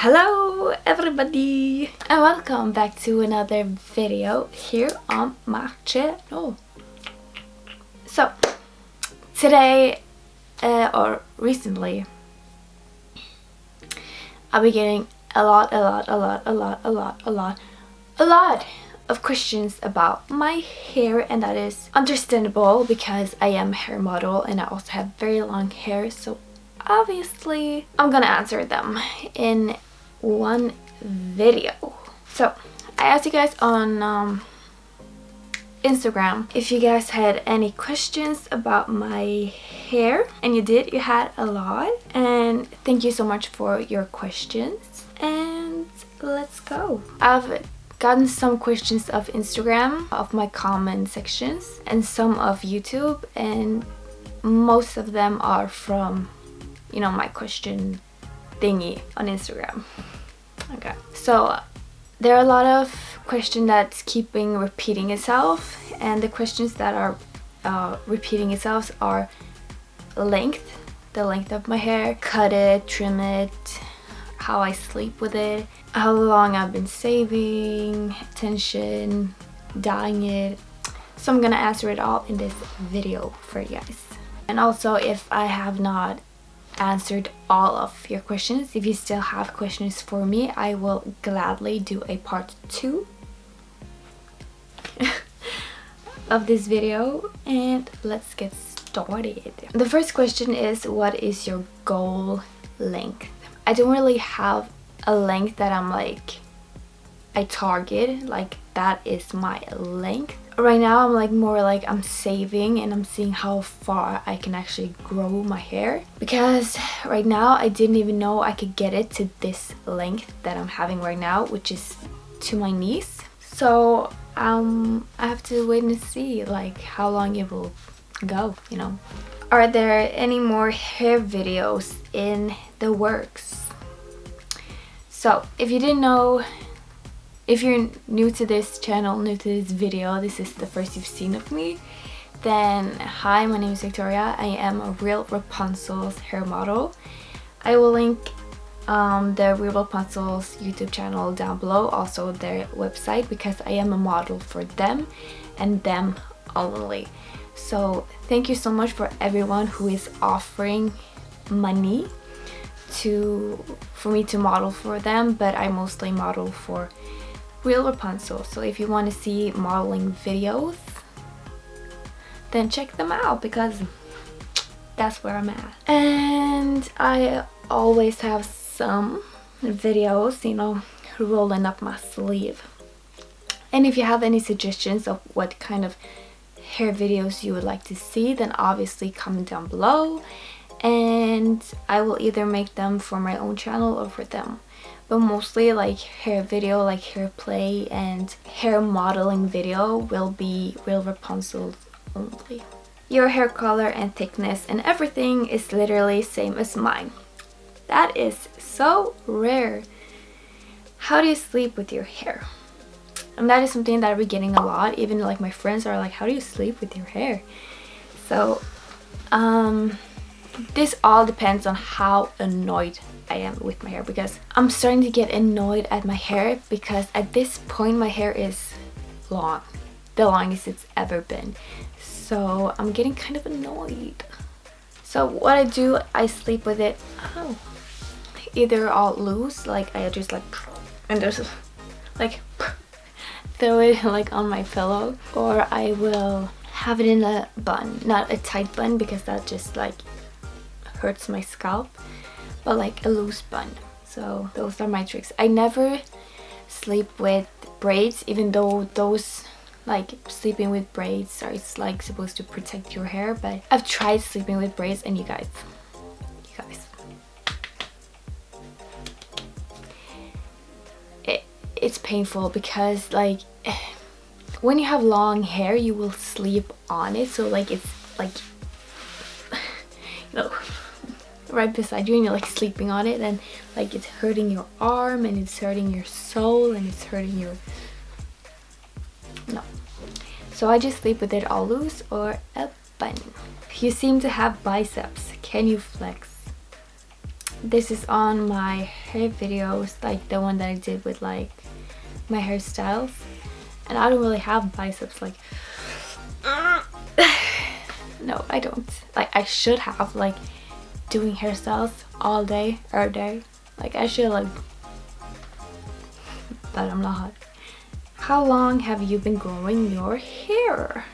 Hello everybody and welcome back to another video here on my channel. So today or recently I'll be getting a lot of questions about my hair, and that is understandable because I am a hair model and I also have very long hair, so obviously I'm gonna answer them in one video. So I asked you guys on Instagram if you guys had any questions about my hair, and you did. You had a lot, and thank you so much for your questions, and let's go. I've gotten some questions of Instagram, of my comment sections, and some of YouTube, and most of them are from, you know, my question thingy on Instagram. Okay, so there are a lot of questions that's keeping repeating itself, and the questions that are repeating itself are the length of my hair, cut it, trim it, how I sleep with it, how long I've been saving, attention, dyeing it. So I'm gonna answer it all in this video for you guys. And also, if I have not answered all of your questions, if you still have questions for me, I will gladly do a part 2 of this video, and let's get started. The first question is, what is your goal length? I don't really have a length that I'm like I target, like that is my length. Right now I'm like more like I'm saving and I'm seeing how far I can actually grow my hair, because right now I didn't even know I could get it to this length that I'm having right now, which is to my knees. So I have to wait and see like how long it will go, you know. Are there any more hair videos in the works? So if you didn't know, if you're new to this channel, new to this video, this is the first you've seen of me, then hi, my name is Victoria. I am a real Rapunzel's hair model. I will link the Real Rapunzel's YouTube channel down below, also their website, because I am a model for them and them only. So thank you so much for everyone who is offering money for me to model for them, but I mostly model for Real Rapunzel. So if you want to see modeling videos, then check them out, because that's where I'm at. And I always have some videos, you know, rolling up my sleeve. And if you have any suggestions of what kind of hair videos you would like to see, then obviously comment down below, and I will either make them for my own channel or for them. But mostly like hair video, like hair play and hair modeling video will be Real Rapunzel only. Your hair color and thickness and everything is literally same as mine. That is so rare. How do you sleep with your hair? And that is something that I've been getting a lot. Even like my friends are like, how do you sleep with your hair? So this all depends on how annoyed I am with my hair, because I'm starting to get annoyed at my hair, because at this point my hair is long, the longest it's ever been. So I'm getting kind of annoyed. So what I do, I sleep with it either all loose, like I just like, and there's like throw it like on my pillow, or I will have it in a bun, not a tight bun because that just like hurts my scalp, but like a loose bun. So those are my tricks. I never sleep with braids, even though those, like sleeping with braids are, it's like supposed to protect your hair, but I've tried sleeping with braids, and you guys, it's painful, because like when you have long hair you will sleep on it, so like it's like you know, right beside you, and you're like sleeping on it, and like it's hurting your arm, and it's hurting your soul, and it's hurting your so I just sleep with it all loose or a bun. You seem to have biceps, can you flex? This is on my hair videos, like the one that I did with like my hairstyles, and I don't really have biceps like no, I don't. Like I should have, like doing hairstyles all day every day, like I should, like, but I'm not. How long have you been growing your hair?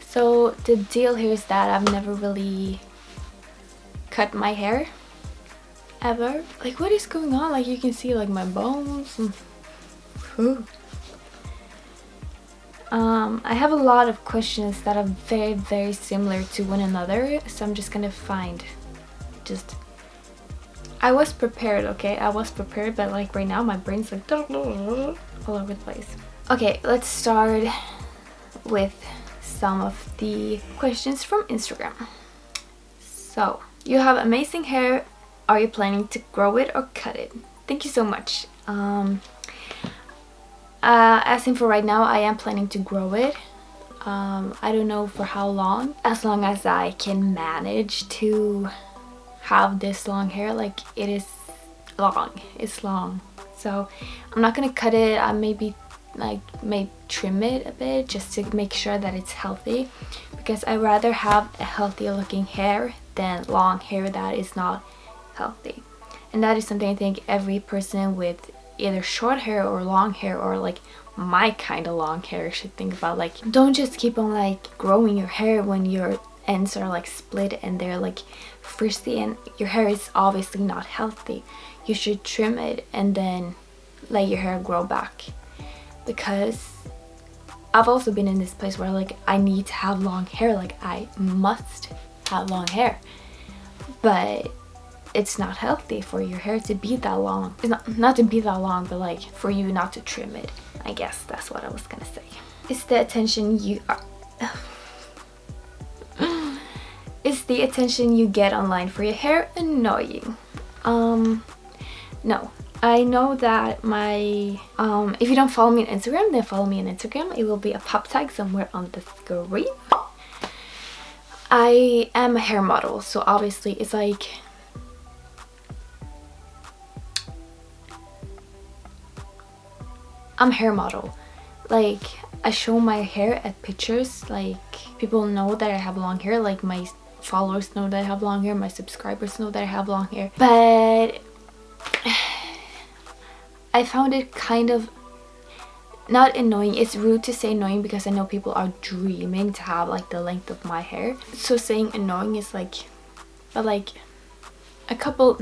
So the deal here is that I've never really cut my hair ever. Like, what is going on? Like, you can see like my bones. I have a lot of questions that are very, very similar to one another, so I'm just gonna find just, I was prepared, okay? I was prepared, but like right now my brain's like all over the place. Okay, let's start with some of the questions from Instagram. So, you have amazing hair. Are you planning to grow it or cut it? Thank you so much. As in for right now, I am planning to grow it. I don't know for how long. As long as I can manage to have this long hair. Like, it is long. It's long. So I'm not gonna cut it. I maybe trim it a bit just to make sure that it's healthy, because I rather have a healthy looking hair than long hair that is not healthy. And that is something I think every person with either short hair or long hair, or like my kind of long hair, should think about. Like, don't just keep on like growing your hair when your ends are like split and they're like frizzy and your hair is obviously not healthy. You should trim it and then let your hair grow back, because I've also been in this place where like I need to have long hair, like I must have long hair, but it's not healthy for your hair to be that long. It's not to be that long, but like for you not to trim it. I guess that's what I was gonna say. Is the attention you are is the attention you get online for your hair annoying? No. I know that my if you don't follow me on Instagram, then follow me on Instagram. It will be a pop tag somewhere on the screen. I am a hair model, so obviously it's like I'm a hair model. Like, I show my hair at pictures. Like, people know that I have long hair. Like, my followers know that I have long hair. My subscribers know that I have long hair. But I found it kind of not annoying. It's rude to say annoying because I know people are dreaming to have like the length of my hair. So saying annoying is like, but like a couple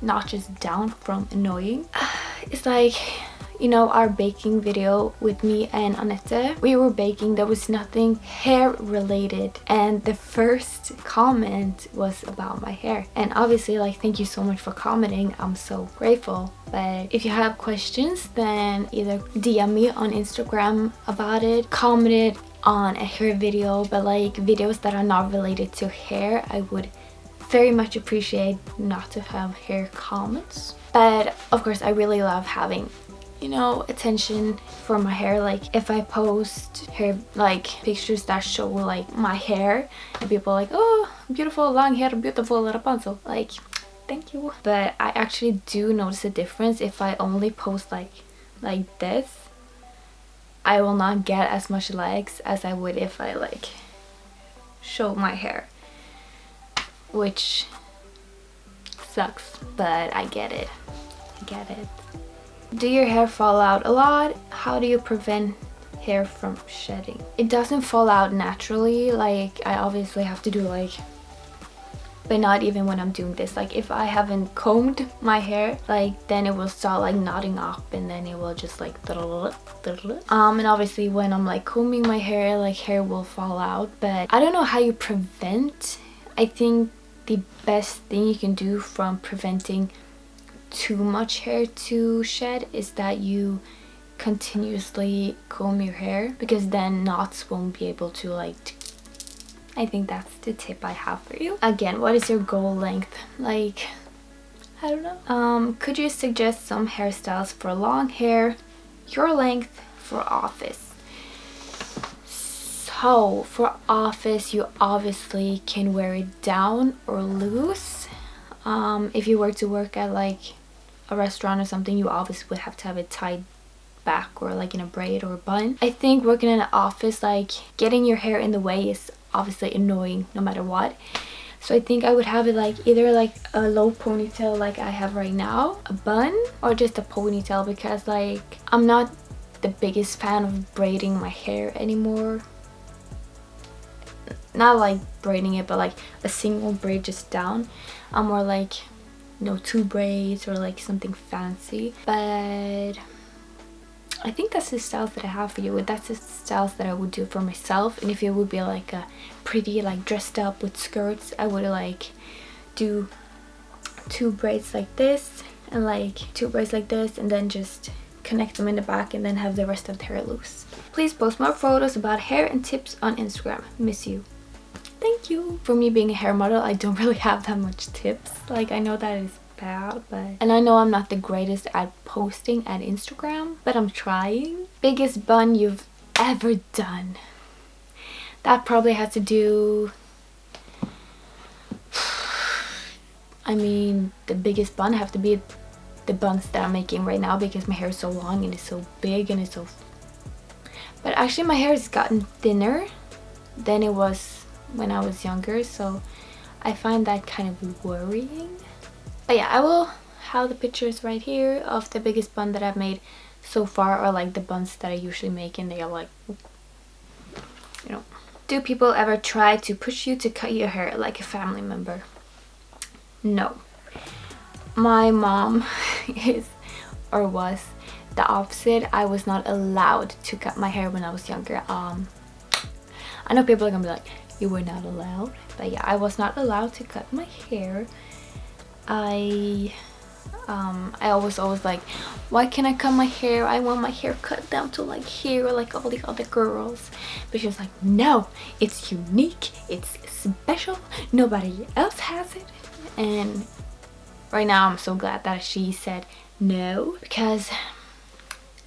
notches down from annoying. It's like, you know, our baking video with me and Annette, we were baking. There was nothing hair related, and the first comment was about my hair. And obviously, like, thank you so much for commenting. I'm so grateful. But if you have questions, then either DM me on Instagram about it, comment it on a hair video, but like videos that are not related to hair, I would very much appreciate not to have hair comments. But of course, I really love having, you know, attention for my hair. Like, if I post hair, like pictures that show like my hair, and people are like, oh, beautiful long hair, beautiful Rapunzel, like, thank you. But I actually do notice a difference if I only post like this. I will not get as much likes as I would if I like show my hair, which sucks, but I get it. I get it. Do your hair fall out a lot? How do you prevent hair from shedding? It doesn't fall out naturally. Like, I obviously have to do like, but not even when I'm doing this. Like, if I haven't combed my hair, like, then it will start like knotting up, and then it will just like and obviously when I'm like combing my hair, like, hair will fall out. But I don't know how you prevent. I think the best thing you can do from preventing too much hair to shed is that you continuously comb your hair, because then knots won't be able to like I think that's the tip I have for you. Again, what is your goal length? Like, I don't know. Could you suggest some hairstyles for long hair, your length, for office? So for office, you obviously can wear it down or loose. If you were to work at like a restaurant or something, you obviously would have to have it tied back or like in a braid or a bun. I think working in an office, like getting your hair in the way is obviously annoying no matter what. So I think I would have it like either like a low ponytail like I have right now, a bun, or just a ponytail, because like I'm not the biggest fan of braiding my hair anymore. Not like braiding it, but like a single braid just down. I'm more like, you know, 2 braids or like something fancy. But I think that's the styles that I have for you. That's the styles that I would do for myself. And if it would be like a pretty like dressed up with skirts, I would like do 2 braids like this and like 2 braids like this, and then just connect them in the back and then have the rest of the hair loose. Please post more photos about hair and tips on Instagram. Miss you. Thank you. For me being a hair model, I don't really have that much tips. Like, I know that is bad, but... And I know I'm not the greatest at posting at Instagram, but I'm trying. Biggest bun you've ever done? That probably has to do... I mean, the biggest bun have to be the buns that I'm making right now, because my hair is so long and it's so big and it's so... But actually my hair has gotten thinner than it was when I was younger, so I find that kind of worrying. But yeah, I will have the pictures right here of the biggest bun that I've made so far, or like the buns that I usually make, and they are like, you know. Do people ever try to push you to cut your hair like a family member? No. My mom is, or was, the opposite. I was not allowed to cut my hair when I was younger. I know people are gonna be like, you were not allowed, but yeah, I was not allowed to cut my hair. I was always like, why can't I cut my hair? I want my hair cut down to like here, like all the other girls. But she was like, no, it's unique, it's special, nobody else has it. And right now I'm so glad that she said no, because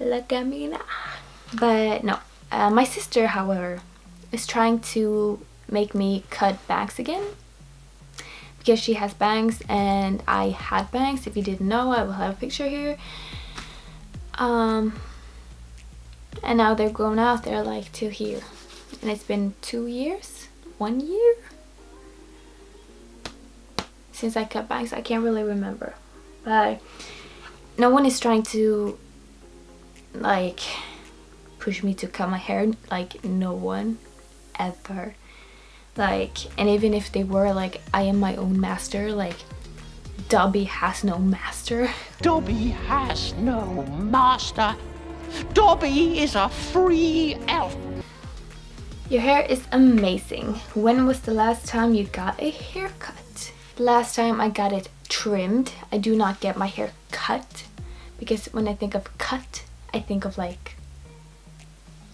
look at me now. But no, my sister, however, is trying to make me cut bangs again, because she has bangs and I had bangs. If you didn't know, I will have a picture here. And now they're grown out, they're like to here, and it's been 2 years, 1 year since I cut bangs. I can't really remember, but no one is trying to like push me to cut my hair, like no one ever. Like, and even if they were, like, I am my own master. Like, Dobby has no master. Dobby has no master. Dobby is a free elf. Your hair is amazing. When was the last time you got a haircut? The last time I got it trimmed. I do not get my hair cut, because when I think of cut, I think of like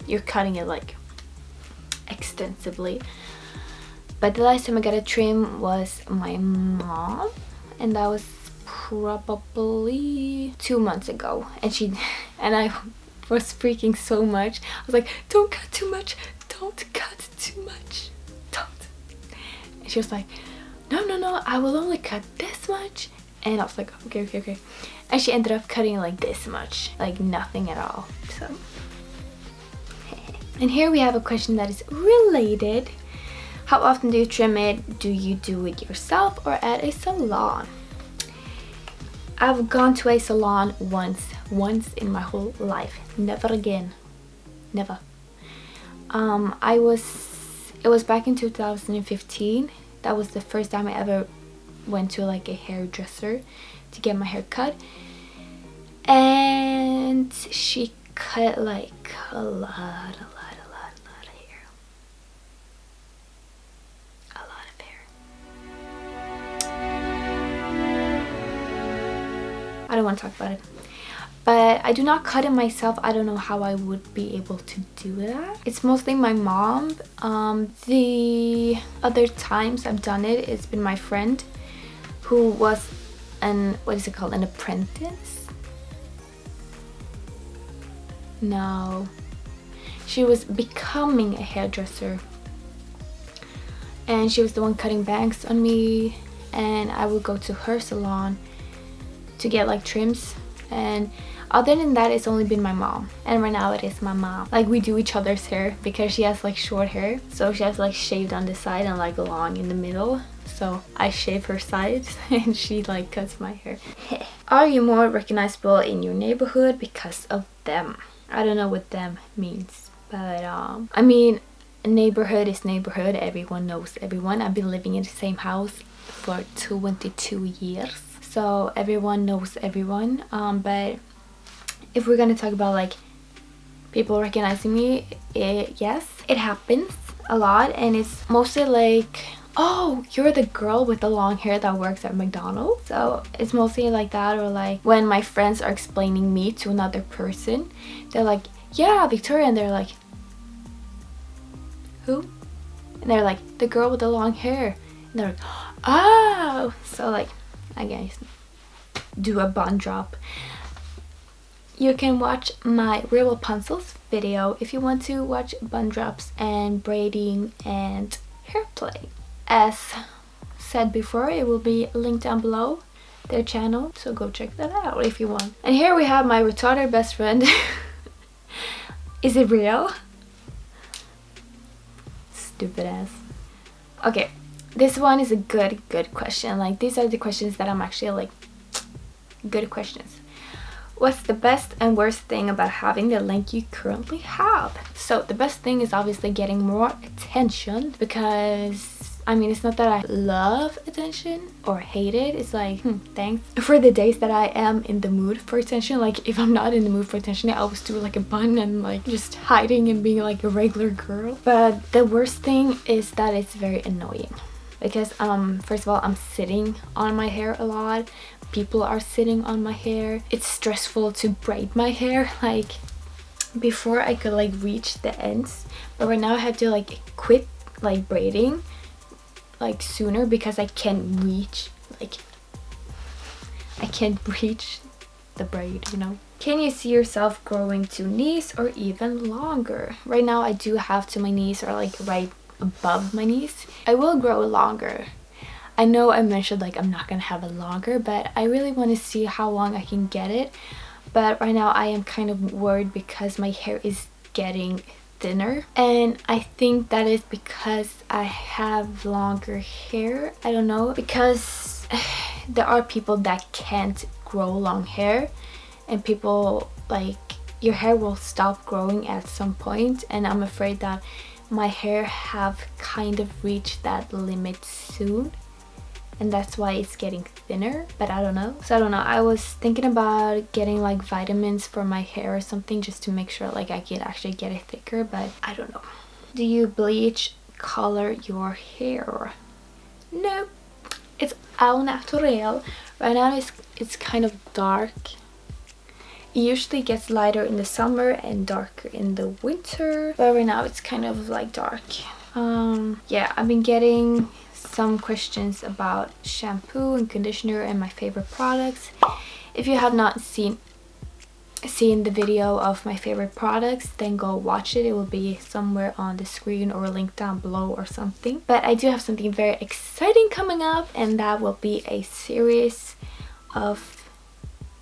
you're cutting it like extensively. But the last time I got a trim was my mom, and that was probably 2 months ago. And I was freaking so much. I was like, don't cut too much, don't cut too much, don't. And she was like, no, I will only cut this much. And I was like, okay. And she ended up cutting like this much, like nothing at all. So and here we have a question that is related. How often do you trim it? Do you do it yourself or at a salon? I've gone to a salon once in my whole life. Never again. Never. It was back in 2015. That was the first time I ever went to like a hairdresser to get my hair cut. And she cut like a lot of hair. I don't want to talk about it, but I do not cut it myself. I don't know how I would be able to do that. It's mostly my mom. The other times I've done it, it's been my friend who was an apprentice? No, she was becoming a hairdresser, and she was the one cutting bangs on me and I would go to her salon to get like trims, and other than that it's only been my mom. And right now it is my mom. Like we do each other's hair because she has like short hair, so she has like shaved on the side and like long in the middle, so I shave her sides and she like cuts my hair. Are you more recognizable in your neighborhood because of them? I don't know what them means, but I mean, neighborhood is neighborhood, everyone knows everyone. I've been living in the same house for 22 years, so everyone knows everyone. But if we're gonna talk about like people recognizing me, yes, it happens a lot, and it's mostly like, oh, you're the girl with the long hair that works at McDonald's. So it's mostly like that, or like when my friends are explaining me to another person, they're like, yeah, Victoria, and they're like, who? And they're like, the girl with the long hair. And they're like, oh. So like, I guess do a bun drop. You can watch my real Rapunzel's video if you want to watch bun drops and braiding and hair play. As said before, it will be linked down below, their channel, so go check that out if you want. And here we have my retarded best friend. Is it real? Stupid ass. Okay, this one is a good question. Like, these are the questions that I'm actually like, good questions. What's the best and worst thing about having the length you currently have? So the best thing is obviously getting more attention, because I mean, it's not that I love attention or hate it. It's like, thanks. For the days that I am in the mood for attention, like if I'm not in the mood for attention, I always do like a bun and like just hiding and being like a regular girl. But the worst thing is that it's very annoying, because first of all, I'm sitting on my hair a lot. People are sitting on my hair. It's stressful to braid my hair. Like before I could like reach the ends, but right now I have to like quit like braiding like sooner because I can't reach, like I can't reach the braid, you know. Can you see yourself growing to knees or even longer? Right now I do have to my knees, or like right above my knees. I will grow longer. I know I mentioned like I'm not gonna have it longer, but I really want to see how long I can get it. But right now I am kind of worried because my hair is getting thinner, and I think that is because I have longer hair. I don't know, because there are people that can't grow long hair, and people like, your hair will stop growing at some point, and I'm afraid that my hair have kind of reached that limit soon, and that's why it's getting thinner. But I don't know. So I don't know, I was thinking about getting like vitamins for my hair or something, just to make sure like I could actually get it thicker, but I don't know. Do you bleach color your hair? No, it's au natural. Right now it's kind of dark. It usually gets lighter in the summer and darker in the winter, but right now it's kind of like dark. Yeah, I've been getting some questions about shampoo and conditioner and my favorite products. If you have not seen the video of my favorite products, then go watch it. It will be somewhere on the screen or linked down below or something. But I do have something very exciting coming up, and that will be a series of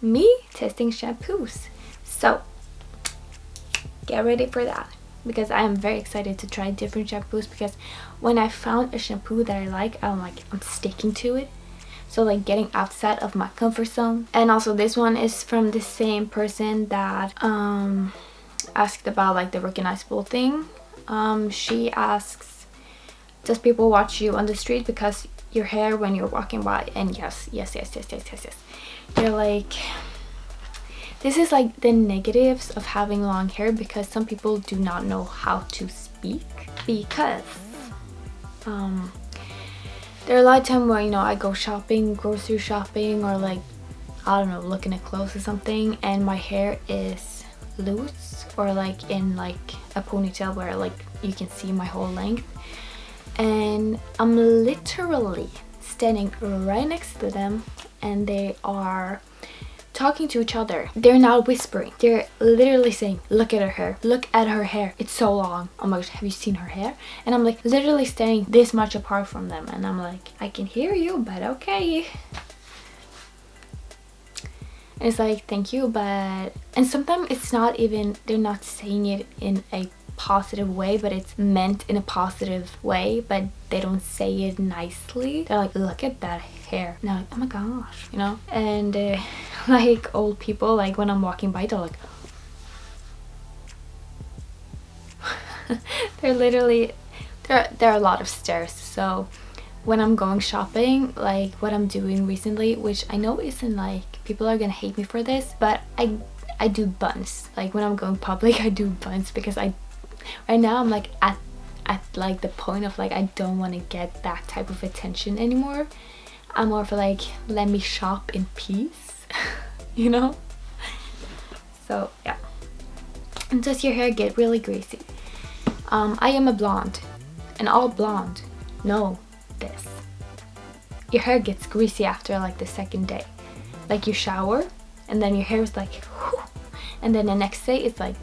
me testing shampoos. So get ready for that, because I am very excited to try different shampoos, because when I found a shampoo that I like, I'm sticking to it. So like getting outside of my comfort zone. And also this one is from the same person that asked about like the recognizable thing. She asks, does people watch you on the street because your hair when you're walking by? And yes. They're like, this is like the negatives of having long hair, because some people do not know how to speak, because there are a lot of times where, you know, I go shopping, grocery shopping, or like, I don't know, looking at clothes or something, and my hair is loose or like in like a ponytail where like you can see my whole length, and I'm literally standing right next to them and they are talking to each other. They're not whispering. They're literally saying, look at her hair. Look at her hair. It's so long. Oh my gosh, have you seen her hair? And I'm like literally staying this much apart from them. And I'm like, I can hear you, but okay. And it's like, thank you, but... And sometimes it's not even... They're not saying it in a positive way, but it's meant in a positive way, but they don't say it nicely. They're like, look at that hair. And I'm like, oh my gosh, you know? And like old people, like when I'm walking by, they're like... they're literally... There are a lot of stairs, so... When I'm going shopping, like what I'm doing recently, which I know isn't like, people are gonna hate me for this, but I do buns. Like when I'm going public, I do buns because right now I'm like at like the point of like, I don't want to get that type of attention anymore. I'm more for like, let me shop in peace, you know? So yeah. And does your hair get really greasy? I am a blonde, and all blonde know this. Your hair gets greasy after like the second day. Like you shower and then your hair is like whew, and then the next day it's like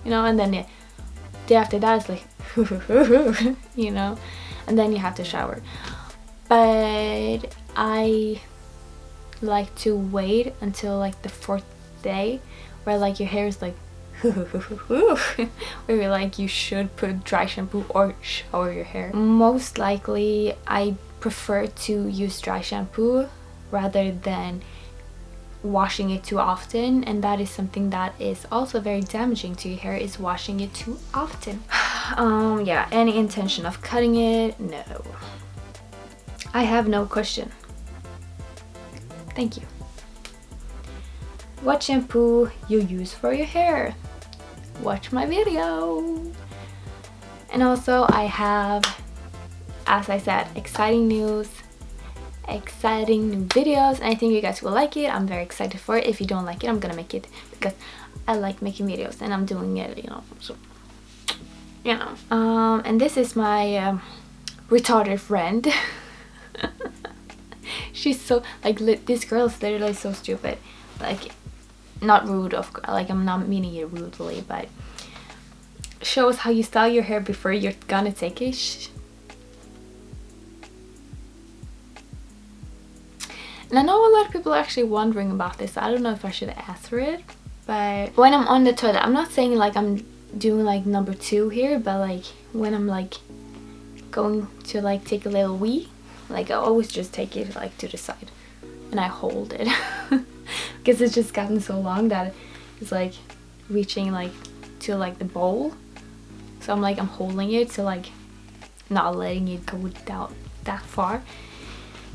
you know, and then the day after that it's like you know, and then you have to shower. But I like to wait until like the 4th day where like your hair is like where you're like, you should put dry shampoo or shower your hair. Most likely I prefer to use dry shampoo rather than washing it too often, and that is something that is also very damaging to your hair, is washing it too often. Yeah, any intention of cutting it? No. I have no question. Thank you. What shampoo you use for your hair? Watch my video. And also I have, as I said, exciting news, exciting new videos, and I think you guys will like it. I'm very excited for it. If you don't like it, I'm gonna make it because I like making videos and I'm doing it, you know, so you know. And this is my retarded friend. She's so like, this girl is literally so stupid. Like, not rude, like I'm not meaning it rudely, but shows how you style your hair before you're gonna take it. And I know a lot of people are actually wondering about this. I don't know if I should answer it, but when I'm on the toilet, I'm not saying like I'm doing like number 2 here, but like when I'm like going to like take a little wee, like I always just take it like to the side and I hold it. Because it's just gotten so long that it's like reaching like to like the bowl, so I'm holding it, so like not letting it go down that far,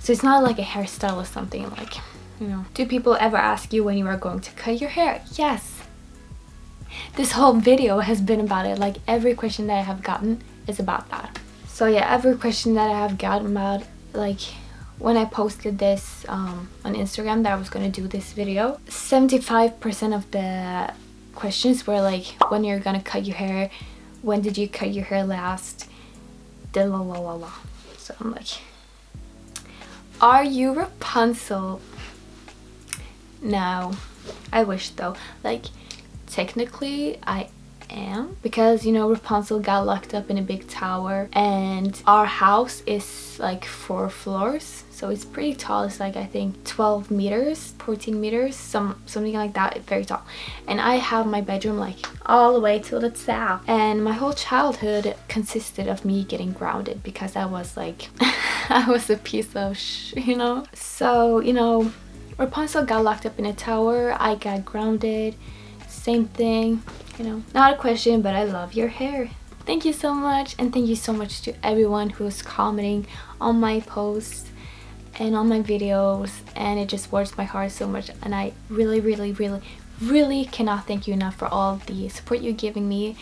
so it's not like a hairstyle or something, like, you know. Do people ever ask you when you are going to cut your hair? Yes, this whole video has been about it. Like every question that I have gotten is about that. So yeah, every question that I have gotten about, like when I posted this on Instagram that I was gonna do this video, 75% of the questions were like, when you're gonna cut your hair, when did you cut your hair last, the la la la la. So I'm like, are you Rapunzel? No, I wish though. Like technically I am, because you know Rapunzel got locked up in a big tower and our house is like 4 floors, so it's pretty tall. It's like I think 12 meters, 14 meters, something like that, very tall. And I have my bedroom like all the way to the top, and my whole childhood consisted of me getting grounded because I was like I was a piece of you know. So you know, Rapunzel got locked up in a tower, I got grounded, same thing, you know. Not a question, but I love your hair. Thank you so much, and thank you so much to everyone who's commenting on my posts and on my videos, and it just warms my heart so much, and I really cannot thank you enough for all the support you're giving me.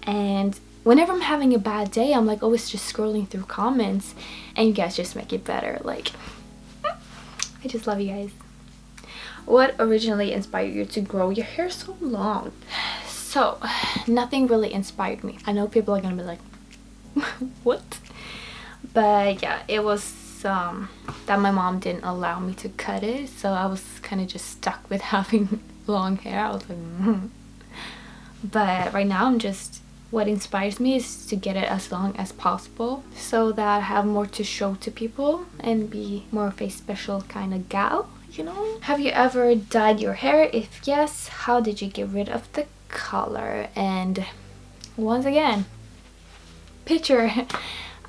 And whenever I'm having a bad day, I'm like always just scrolling through comments, and you guys just make it better. Like, I just love you guys. What originally inspired you to grow your hair so long? So nothing really inspired me. I know people are gonna be like what, but yeah, it was that my mom didn't allow me to cut it, so I was kind of just stuck with having long hair. I was like, But right now I'm just, what inspires me is to get it as long as possible so that I have more to show to people and be more of a special kind of gal, you know? Have you ever dyed your hair? If yes, how did you get rid of the color? And once again, picture.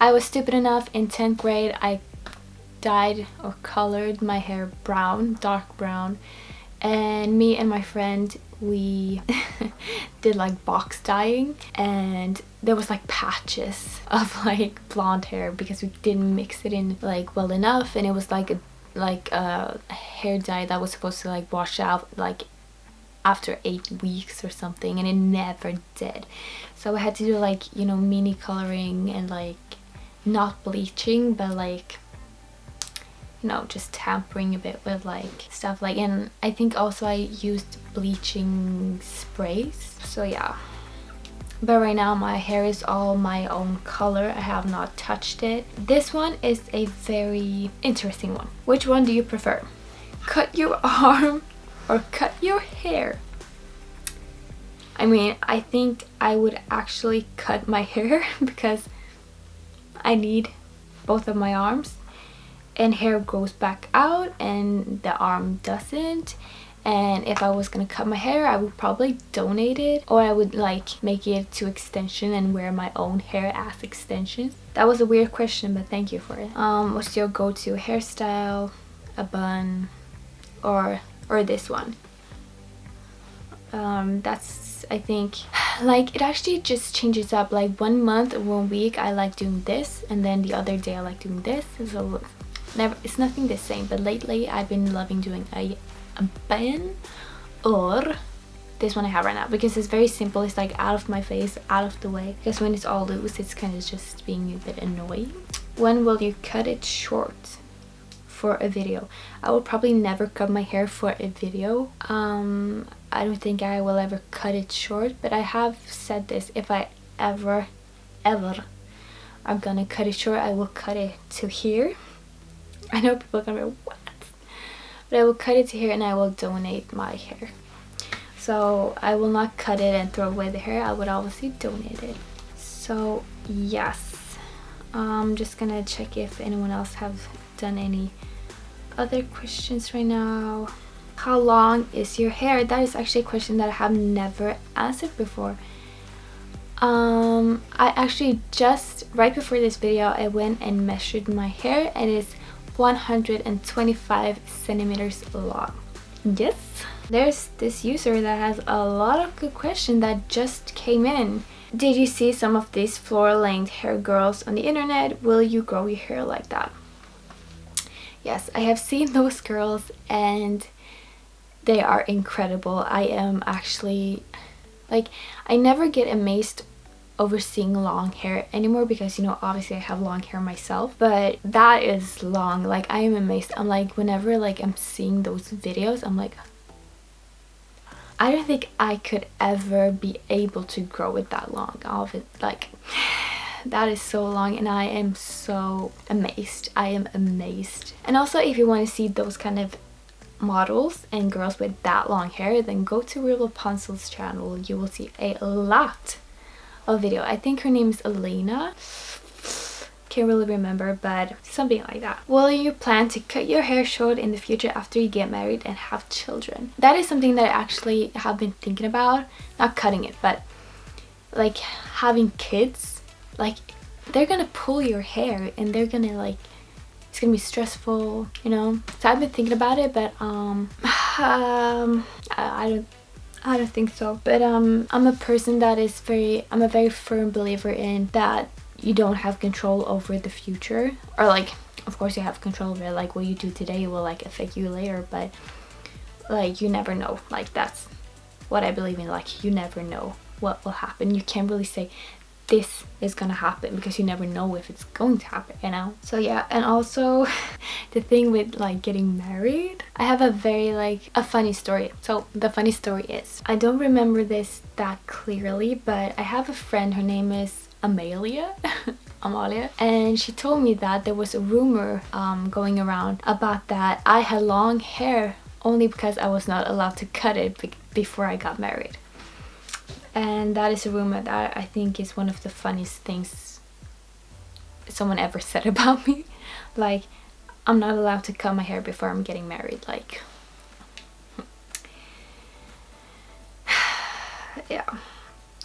I was stupid enough in 10th grade, I dyed or colored my hair brown, dark brown, and me and my friend, we did like box dyeing, and there was like patches of like blonde hair because we didn't mix it in like well enough, and it was like a hair dye that was supposed to like wash out like after 8 weeks or something, and it never did. So I had to do like, you know, mini coloring and like not bleaching, but like, you know, just tampering a bit with like stuff like, and I think also I used bleaching sprays. So yeah, but right now my hair is all my own color. I have not touched it. This one is a very interesting one. Which one do you prefer? Cut your arm or cut your hair? I mean, I think I would actually cut my hair because I need both of my arms, and hair grows back out and the arm doesn't. And if I was gonna cut my hair, I would probably donate it, or I would like make it to extension and wear my own hair as extensions. That was a weird question, but thank you for it. What's your go-to hairstyle? A bun or this one? That's, I think, like, it actually just changes up. Like 1 month or 1 week I like doing this, and then the other day I like doing this. So it's nothing the same, but lately I've been loving doing a bun or this one I have right now, because it's very simple. It's like out of my face, out of the way, because when it's all loose it's kind of just being a bit annoying. When will you cut it short for a video? I will probably never cut my hair for a video. I don't think I will ever cut it short, but I have said this, if I ever are gonna cut it short, I will cut it to here. I know people are gonna be, what? But I will cut it to here and I will donate my hair. So I will not cut it and throw away the hair. I would obviously donate it. So yes, I'm just gonna check if anyone else have done any other questions right now. How long is your hair? That is actually a question that I have never answered before. I actually just right before this video I went and measured my hair, and it's 125 centimeters long. Yes, there's this user that has a lot of good questions that just came in. Did you see some of these floor length hair girls on the internet? Will you grow your hair like that? Yes, I have seen those girls and they are incredible. I am actually, like, I never get amazed over seeing long hair anymore because, you know, obviously I have long hair myself, but that is long. Like, I am amazed. I'm like, whenever like I'm seeing those videos, I'm like, I don't think I could ever be able to grow it that long. All of it, like, that is so long, and I am so amazed. I am amazed. And also, if you want to see those kind of models and girls with that long hair, then go to Rapunzel's channel. You will see a lot of video. I think her name is Elena. Can't really remember, but something like that. Will you plan to cut your hair short in the future after you get married and have children? That is something that I actually have been thinking about. Not cutting it, but like having kids. Like, they're gonna pull your hair and they're gonna, like, it's gonna be stressful, you know. So I've been thinking about it, but I don't think so. But I'm a person that is I'm a very firm believer in that you don't have control over the future, or like, of course you have control over it. Like, what you do today will like affect you later, but like, you never know. Like, that's what I believe in. Like, you never know what will happen. You can't really say this is gonna happen because you never know if it's going to happen, you know. So yeah, and also the thing with like getting married, I have a very like a funny story. So the funny story is, I don't remember this that clearly, but I have a friend, her name is Amalia and she told me that there was a rumor going around about that I had long hair only because I was not allowed to cut it before I got married. And that is a rumor that I think is one of the funniest things someone ever said about me. Like, I'm not allowed to cut my hair before I'm getting married. Like, yeah.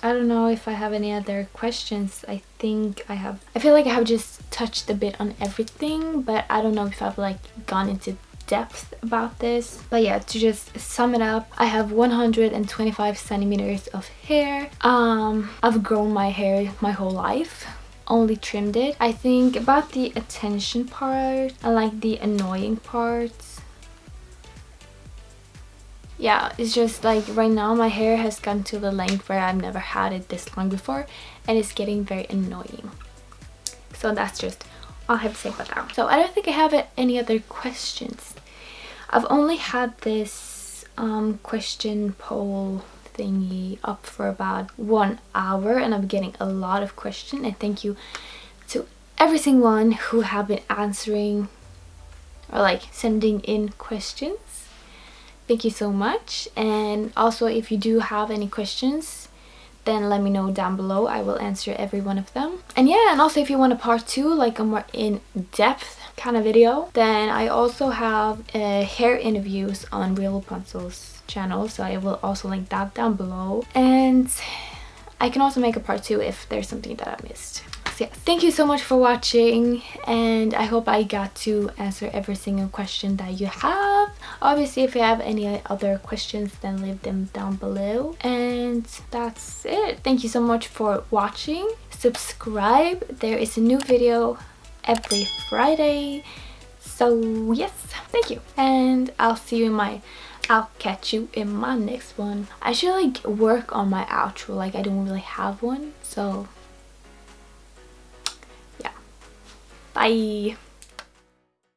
I don't know if I have any other questions. I think I have. I feel like I have just touched a bit on everything, but I don't know if I've like gone into depth about this. But yeah, to just sum it up, I have 125 centimeters of hair. I've grown my hair my whole life, only trimmed it. I think about the attention part and like the annoying parts, yeah, it's just like right now my hair has gotten to the length where I've never had it this long before, and it's getting very annoying. So that's just all I have to say about that. So I don't think I have any other questions. I've only had this question poll thingy up for about 1 hour, and I'm getting a lot of questions, and thank you to every single one who have been answering or like sending in questions. Thank you so much. And also, if you do have any questions, then let me know down below. I will answer every one of them. And yeah, and also if you want a part 2, like a more in-depth kind of video, then I also have hair interviews on Real Rapunzel's channel, so I will also link that down below. And I can also make a part 2 if there's something that I missed. So yeah, thank you so much for watching, and I hope I got to answer every single question that you have. Obviously, if you have any other questions, then leave them down below. And that's it. Thank you so much for watching. Subscribe. There is a new video every Friday. So yes, thank you. And I'll catch you in my next one. I should like work on my outro. Like, I don't really have one. So yeah. Bye.